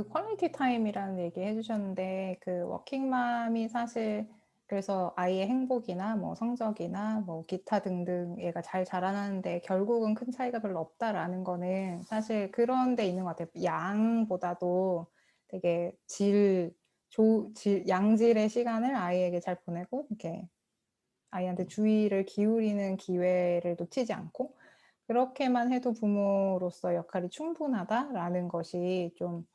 그 퀄리티 타임이라는 얘기 해주셨는데 그 워킹맘이 사실 그래서 아이의 행복이나 뭐 성적이나 뭐 기타 등등 얘가 잘 자라나는데 결국은 큰 차이가 별로 없다라는 거는 사실 그런 데 있는 것 같아요. 양보다도 되게 양질의 시간을 아이에게 잘 보내고 이렇게 아이한테 주의를 기울이는 기회를 놓치지 않고 그렇게만 해도 부모로서 역할이 충분하다라는 것이 좀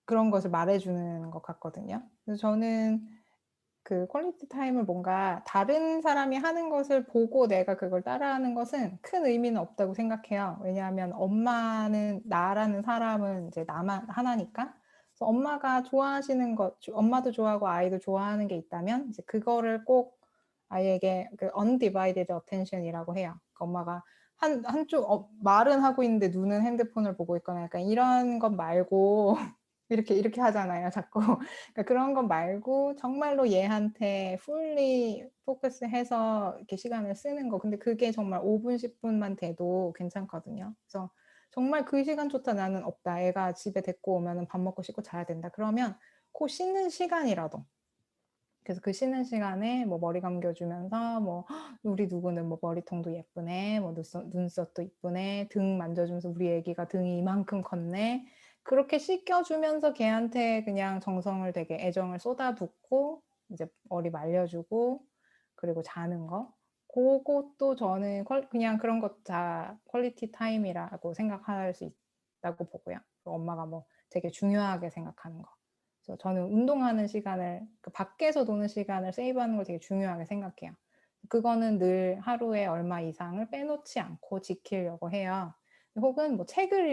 그런 것을 말해주는 것 같거든요. 그래서 저는 그 퀄리티 타임을 뭔가 다른 사람이 하는 것을 보고 내가 그걸 따라하는 것은 큰 의미는 없다고 생각해요. 왜냐하면 엄마는 나라는 사람은 이제 나만 하나니까. 그래서 엄마가 좋아하시는 것, 엄마도 좋아하고 아이도 좋아하는 게 있다면 이제 그거를 꼭 아이에게 그 undivided attention이라고 해요. 그 엄마가 한쪽 말은 하고 있는데 눈은 핸드폰을 보고 있거나 약간 이런 것 말고 이렇게 하잖아요, 자꾸. 그러니까 그런 것 말고 정말로 얘한테 fully 포커스해서 이렇게 시간을 쓰는 거. 근데 그게 정말 5분, 10분만 돼도 괜찮거든요. 그래서 정말 그 시간조차 나는 없다. 애가 집에 데리고 오면 밥 먹고 씻고 자야 된다. 그러면 그 씻는 시간이라도. 그래서 그 쉬는 시간에 뭐 머리 감겨주면서 뭐 우리 누구는 뭐 머리통도 예쁘네, 뭐 눈썹도 이쁘네, 등 만져주면서 우리 애기가 등이 이만큼 컸네. 그렇게 씻겨주면서 걔한테 그냥 정성을 되게 애정을 쏟아붓고 이제 머리 말려주고 그리고 자는 거. 그것도 저는 그냥 그런 것 다 퀄리티 타임이라고 생각할 수 있다고 보고요. 엄마가 뭐 되게 중요하게 생각하는 거. 그래서 저는 운동하는 시간을 그 밖에서 노는 시간을 세이브하는 걸 되게 중요하게 생각해요. 그거는 늘 하루에 얼마 이상을 빼놓지 않고 지키려고 해요. 혹은 뭐 책을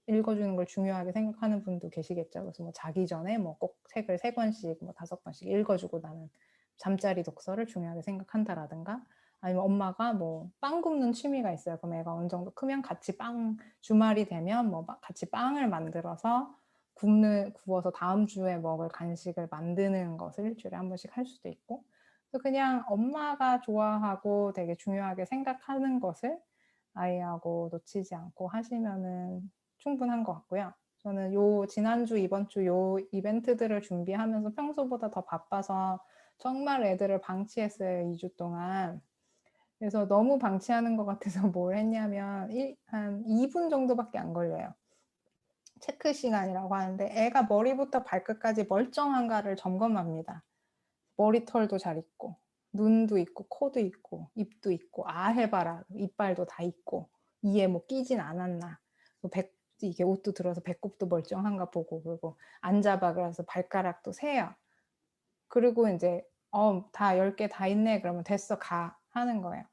읽어주는 걸 중요하게 생각하는 분도 계시겠죠. 그래서 뭐 자기 전에 뭐 꼭 책을 3권씩 뭐 5권씩 읽어주고 나는 잠자리 독서를 중요하게 생각한다라든가 아니면 엄마가 뭐 빵 굽는 취미가 있어요. 그럼 애가 어느 정도 크면 같이 주말이 되면 뭐 같이 빵을 만들어서 구워서 다음 주에 먹을 간식을 만드는 것을 일주일에 한 번씩 할 수도 있고 그냥 엄마가 좋아하고 되게 중요하게 생각하는 것을 아이하고 놓치지 않고 하시면은 충분한 것 같고요. 저는 지난주, 이번 주 요 이벤트들을 준비하면서 평소보다 더 바빠서 정말 애들을 방치했어요, 2주 동안. 그래서 너무 방치하는 것 같아서 뭘 했냐면 한 2분 정도밖에 안 걸려요. 체크 시간이라고 하는데 애가 머리부터 발끝까지 멀쩡한가를 점검합니다. 머리털도 잘 있고 눈도 있고 코도 있고 입도 있고 해봐라 이빨도 다 있고 이에 뭐 끼진 않았나 이게 옷도 들어서 배꼽도 멀쩡한가 보고 그리고 앉아봐 그래서 발가락도 세요. 그리고 이제 다 10개 다 있네 그러면 됐어 가 하는 거예요.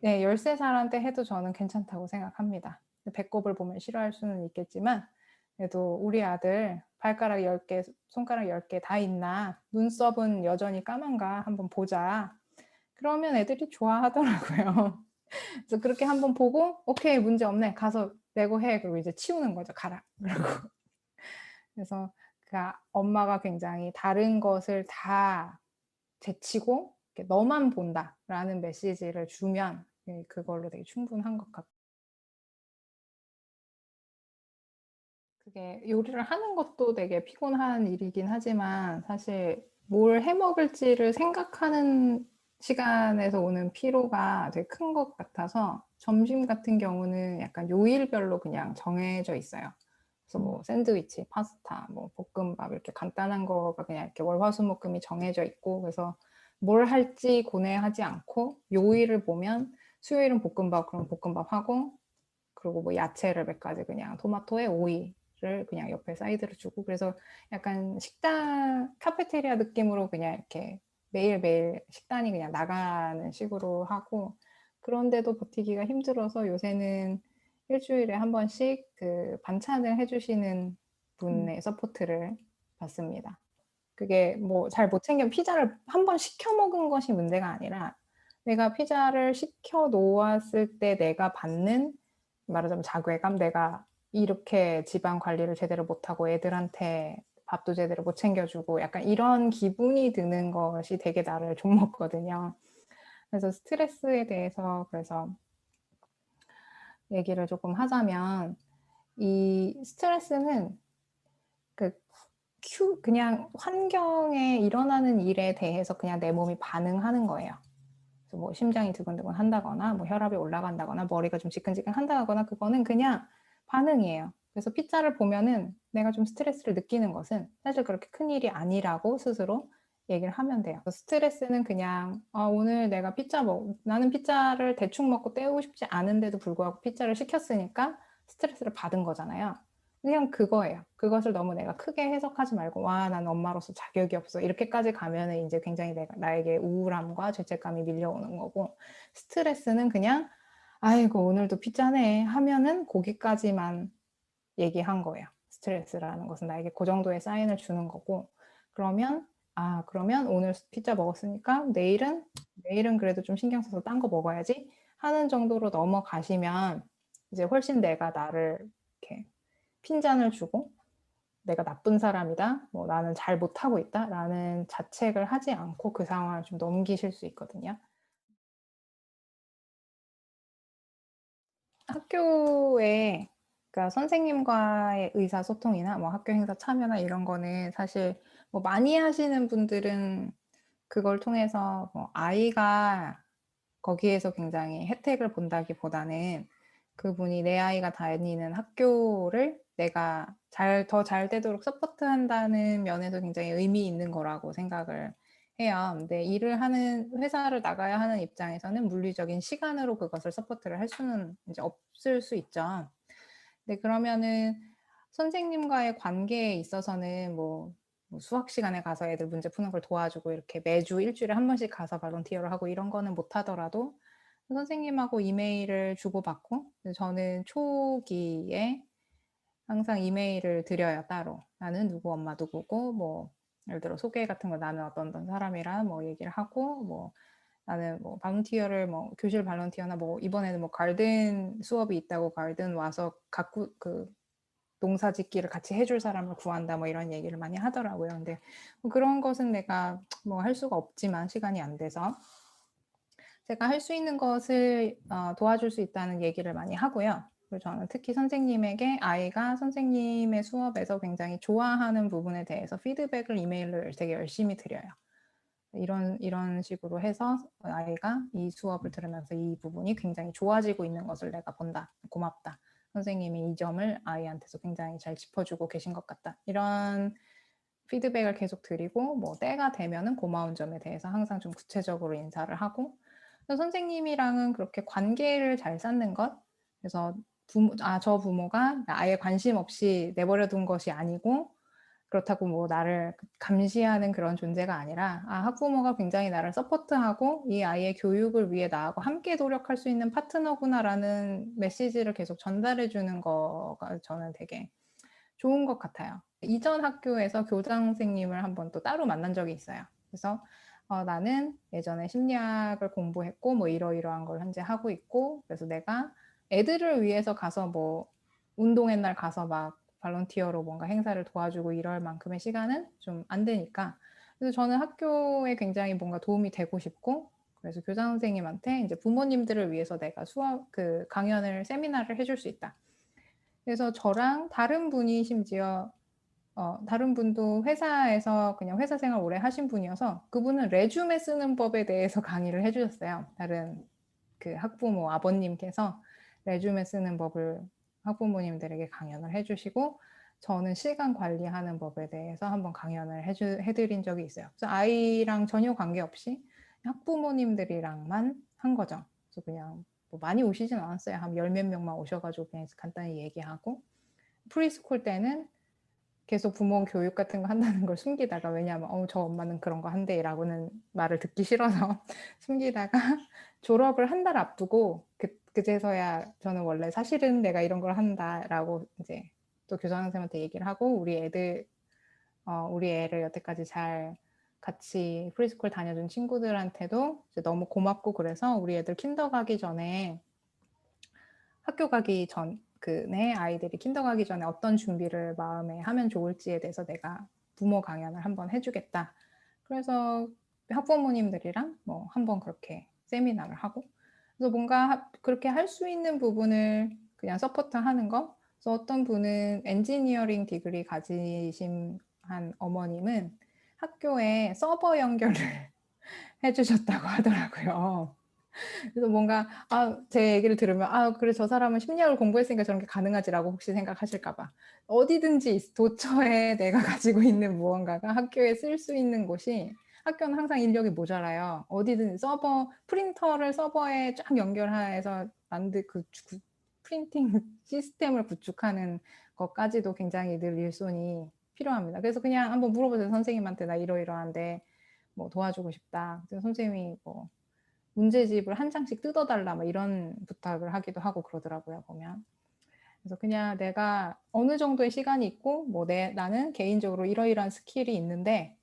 네, 13살한테 해도 저는 괜찮다고 생각합니다. 배꼽을 보면 싫어할 수는 있겠지만 그래도 우리 아들 발가락 10개, 손가락 10개 다 있나 눈썹은 여전히 까만가 한번 보자. 그러면 애들이 좋아하더라고요. 그래서 그렇게 한번 보고 오케이 문제 없네 가서 내고 해 그리고 이제 치우는 거죠 가라 그러고 그래서 엄마가 굉장히 다른 것을 다 제치고 너만 본다라는 메시지를 주면 그걸로 되게 충분한 것 같고 그게 요리를 하는 것도 되게 피곤한 일이긴 하지만 사실 뭘 해먹을지를 생각하는 시간에서 오는 피로가 되게 큰 것 같아서 점심 같은 경우는 약간 요일별로 그냥 정해져 있어요. 그래서 뭐 샌드위치, 파스타, 뭐 볶음밥 이렇게 간단한 거가 그냥 이렇게 월화수목금이 정해져 있고 그래서 뭘 할지 고뇌하지 않고 요일을 보면 수요일은 볶음밥 그럼 볶음밥 하고 그리고 뭐 야채를 몇 가지 그냥 토마토에 오이를 그냥 옆에 사이드로 주고 그래서 약간 식당 카페테리아 느낌으로 그냥 이렇게 매일매일 식단이 그냥 나가는 식으로 하고 그런데도 버티기가 힘들어서 요새는 일주일에 한 번씩 그 반찬을 해주시는 분의 서포트를 받습니다. 그게 뭐 잘 못 챙기면 피자를 한 번 시켜 먹은 것이 문제가 아니라 내가 피자를 시켜 놓았을 때 내가 받는 말하자면 자괴감 내가 이렇게 지방 관리를 제대로 못하고 애들한테 밥도 제대로 못 챙겨주고 약간 이런 기분이 드는 것이 되게 나를 좀먹거든요. 그래서 스트레스에 대해서 그래서 얘기를 조금 하자면 이 스트레스는 그냥 환경에 일어나는 일에 대해서 그냥 내 몸이 반응하는 거예요. 그래서 뭐 심장이 두근두근 한다거나 뭐 혈압이 올라간다거나 머리가 좀 지끈지끈 한다거나 그거는 그냥 반응이에요. 그래서 피자를 보면은 내가 좀 스트레스를 느끼는 것은 사실 그렇게 큰일이 아니라고 스스로 얘기를 하면 돼요. 스트레스는 그냥 오늘 내가 나는 피자를 대충 먹고 때우고 싶지 않은데도 불구하고 피자를 시켰으니까 스트레스를 받은 거잖아요. 그냥 그거예요. 그것을 너무 내가 크게 해석하지 말고 와, 난 엄마로서 자격이 없어. 이렇게까지 가면은 이제 굉장히 나에게 우울함과 죄책감이 밀려오는 거고, 스트레스는 그냥 아이고 오늘도 피자네 하면은 거기까지만 얘기한 거예요. 스트레스라는 것은 나에게 그 정도의 사인을 주는 거고, 그러면 오늘 피자 먹었으니까 내일은 그래도 좀 신경 써서 딴 거 먹어야지 하는 정도로 넘어가시면 이제 훨씬 내가 나를 이렇게 핀잔을 주고 내가 나쁜 사람이다, 뭐 나는 잘 못하고 있다 라는 자책을 하지 않고 그 상황을 좀 넘기실 수 있거든요. 학교에 그러니까 선생님과의 의사소통이나 뭐 학교 행사 참여나 이런 거는 사실 뭐 많이 하시는 분들은 그걸 통해서 뭐 아이가 거기에서 굉장히 혜택을 본다기보다는 그분이 내 아이가 다니는 학교를 내가 더 잘 되도록 서포트한다는 면에서 굉장히 의미 있는 거라고 생각을 해요. 근데 회사를 나가야 하는 입장에서는 물리적인 시간으로 그것을 서포트를 할 수는 이제 없을 수 있죠. 근데 그러면은 선생님과의 관계에 있어서는 뭐 수학 시간에 가서 애들 문제 푸는 걸 도와주고 이렇게 매주 일주일에 한 번씩 가서 발론티어를 하고 이런 거는 못 하더라도 선생님하고 이메일을 주고받고, 저는 초기에 항상 이메일을 드려요, 따로. 나는 누구 엄마 누구고, 뭐 예를 들어 소개 같은 거 나는 어떤 사람이랑 뭐 얘기를 하고, 뭐 나는 뭐 발론티어를 뭐 교실 발론티어나 뭐 이번에는 뭐 가든 수업이 있다고 가든 와서 그 농사 짓기를 같이 해줄 사람을 구한다 뭐 이런 얘기를 많이 하더라고요. 근데 뭐 그런 것은 내가 뭐 할 수가 없지만 시간이 안 돼서 제가 할 수 있는 것을 도와줄 수 있다는 얘기를 많이 하고요. 그리고 저는 특히 선생님에게 아이가 선생님의 수업에서 굉장히 좋아하는 부분에 대해서 피드백을 이메일로 되게 열심히 드려요. 이런 식으로 해서 아이가 이 수업을 들으면서 이 부분이 굉장히 좋아지고 있는 것을 내가 본다. 고맙다. 선생님이 이 점을 아이한테서 굉장히 잘 짚어주고 계신 것 같다. 이런 피드백을 계속 드리고 뭐 때가 되면은 고마운 점에 대해서 항상 좀 구체적으로 인사를 하고, 선생님이랑은 그렇게 관계를 잘 쌓는 것. 그래서 저 부모가 아예 관심 없이 내버려 둔 것이 아니고 그렇다고 뭐 나를 감시하는 그런 존재가 아니라 학부모가 굉장히 나를 서포트하고 이 아이의 교육을 위해 나하고 함께 노력할 수 있는 파트너구나라는 메시지를 계속 전달해 주는 거가 저는 되게 좋은 것 같아요. 이전 학교에서 교장 선생님을 한번 또 따로 만난 적이 있어요. 그래서 나는 예전에 심리학을 공부했고 뭐 이러이러한 걸 현재 하고 있고, 그래서 내가 애들을 위해서 가서 뭐 운동회 날 가서 막 발론티어로 뭔가 행사를 도와주고 이럴 만큼의 시간은 좀 안 되니까, 그래서 저는 학교에 굉장히 뭔가 도움이 되고 싶고, 그래서 교장 선생님한테 이제 부모님들을 위해서 내가 강연을 세미나를 해줄 수 있다. 그래서 저랑 다른 분이 심지어 다른 분도 회사에서 그냥 회사 생활 오래 하신 분이어서 그분은 레주메 쓰는 법에 대해서 강의를 해주셨어요. 다른 그 학부모 아버님께서 레주메 쓰는 법을 학부모님들에게 강연을 해주시고, 저는 시간 관리하는 법에 대해서 한번 강연을 해드린 적이 있어요. 그래서 아이랑 전혀 관계없이 학부모님들이랑만 한 거죠. 그래서 그냥 뭐 많이 오시진 않았어요. 한 열 몇 명만 오셔가지고 그냥 간단히 얘기하고, 프리스쿨 때는 계속 부모 교육 같은 거 한다는 걸 숨기다가, 왜냐하면 저 엄마는 그런 거 한대 라고는 말을 듣기 싫어서 숨기다가 졸업을 한 달 앞두고 그제서야 저는 원래 사실은 내가 이런 걸 한다라고 이제 또 교장 선생님한테 얘기를 하고, 우리 애를 여태까지 잘 같이 프리스쿨 다녀준 친구들한테도 이제 너무 고맙고, 그래서 우리 애들 킨더 가기 전에 학교 가기 전에 아이들이 킨더 가기 전에 어떤 준비를 마음에 하면 좋을지에 대해서 내가 부모 강연을 한번 해주겠다. 그래서 학부모님들이랑 뭐 한번 그렇게 세미나를 하고, 그래서 뭔가 그렇게 할 수 있는 부분을 그냥 서포트하는 거. 그래서 어떤 분은 엔지니어링 디그리 가지신 한 어머님은 학교에 서버 연결을 해 주셨다고 하더라고요. 그래서 뭔가 제 얘기를 들으면 '그래 저 사람은 심리학을 공부했으니까 저런 게 가능하지.'라고 혹시 생각하실까 봐. 어디든지 도처에 내가 가지고 있는 무언가가 학교에 쓸 수 있는 곳이, 학교는 항상 인력이 모자라요. 어디든 프린터를 서버에 쫙 연결해서 프린팅 시스템을 구축하는 것까지도 굉장히 늘 일손이 필요합니다. 그래서 그냥 한번 물어보세요. 선생님한테 "나 이러이러한데 뭐 도와주고 싶다." 그래서 선생님이 뭐 문제집을 한 장씩 뜯어달라 뭐 이런 부탁을 하기도 하고 그러더라고요, 보면. 그래서 그냥 내가 어느 정도의 시간이 있고 뭐 나는 개인적으로 이러이러한 스킬이 있는데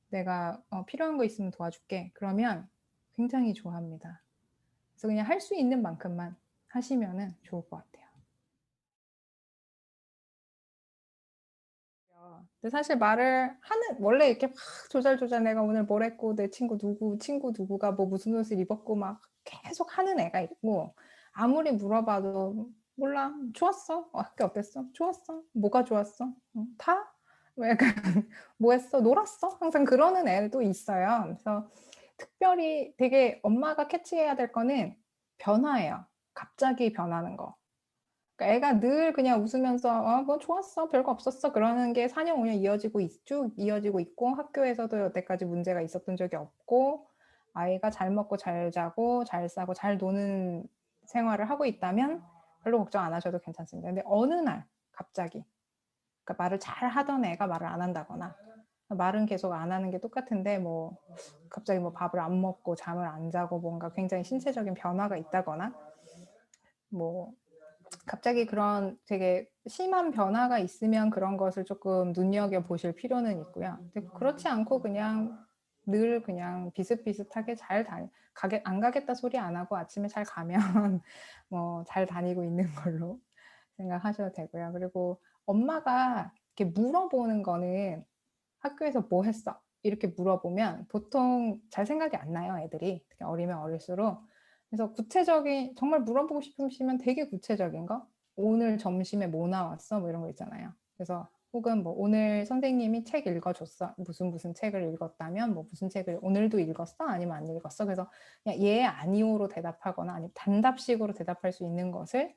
내가 필요한 거 있으면 도와줄게. 그러면 굉장히 좋아합니다. 그래서 그냥 할 수 있는 만큼만 하시면은 좋을 것 같아요. 근데 사실 말을 하는 원래 이렇게 막 조잘조잘 내가 오늘 뭘 했고 내 친구 누구가 뭐 무슨 옷을 입었고 막 계속 하는 애가 있고, 아무리 물어봐도 "몰라. 좋았어." "학교 어땠어?" "좋았어." "뭐가 좋았어?" 다?" 뭐 약간 "뭐 했어?" "놀았어." 항상 그러는 애도 있어요. 그래서 특별히 되게 엄마가 캐치해야 될 거는 변화예요. 갑자기 변하는 거. 그러니까 애가 늘 그냥 웃으면서 뭐 좋았어. 별거 없었어." 그러는 게 4년 5년 쭉 이어지고 있고, 학교에서도 여태까지 문제가 있었던 적이 없고, 아이가 잘 먹고 잘 자고 잘 싸고 잘 노는 생활을 하고 있다면 별로 걱정 안 하셔도 괜찮습니다. 근데 어느 날 갑자기, 그러니까 말을 잘하던 애가 말을 안 한다거나, 말은 계속 안 하는 게 똑같은데 뭐 갑자기 뭐 밥을 안 먹고 잠을 안 자고 뭔가 굉장히 신체적인 변화가 있다거나, 뭐 갑자기 그런 되게 심한 변화가 있으면 그런 것을 조금 눈여겨보실 필요는 있고요. 근데 그렇지 않고 그냥 늘 그냥 비슷비슷하게 안 가겠다 소리 안 하고 아침에 잘 가면 뭐 잘 다니고 있는 걸로 생각하셔도 되고요. 그리고 엄마가 이렇게 물어보는 거는, 학교에서 뭐 했어? 이렇게 물어보면 보통 잘 생각이 안 나요, 애들이. 특히 어리면 어릴수록. 그래서 정말 물어보고 싶으시면 되게 구체적인 거? 오늘 점심에 뭐 나왔어? 뭐 이런 거 있잖아요. 그래서 혹은 뭐 오늘 선생님이 책 읽어줬어. 무슨 책을 읽었다면 뭐 무슨 책을 오늘도 읽었어? 아니면 안 읽었어? 그래서 그냥 예, 아니오로 대답하거나 아니면 단답식으로 대답할 수 있는 것을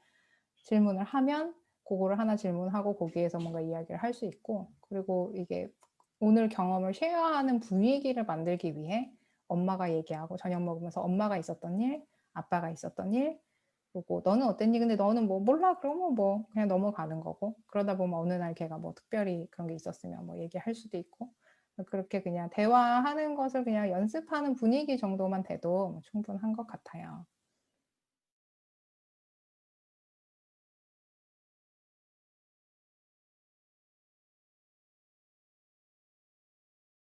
질문을 하면 그거를 하나 질문하고 거기에서 뭔가 이야기를 할 수 있고, 그리고 이게 오늘 경험을 쉐어하는 분위기를 만들기 위해 엄마가 얘기하고 저녁 먹으면서 엄마가 있었던 일, 아빠가 있었던 일, 그리고 너는 어땠니? 근데 너는 뭐 몰라 그러면 뭐 그냥 넘어가는 거고, 그러다 보면 어느 날 걔가 뭐 특별히 그런 게 있었으면 뭐 얘기할 수도 있고, 그렇게 그냥 대화하는 것을 그냥 연습하는 분위기 정도만 돼도 충분한 것 같아요.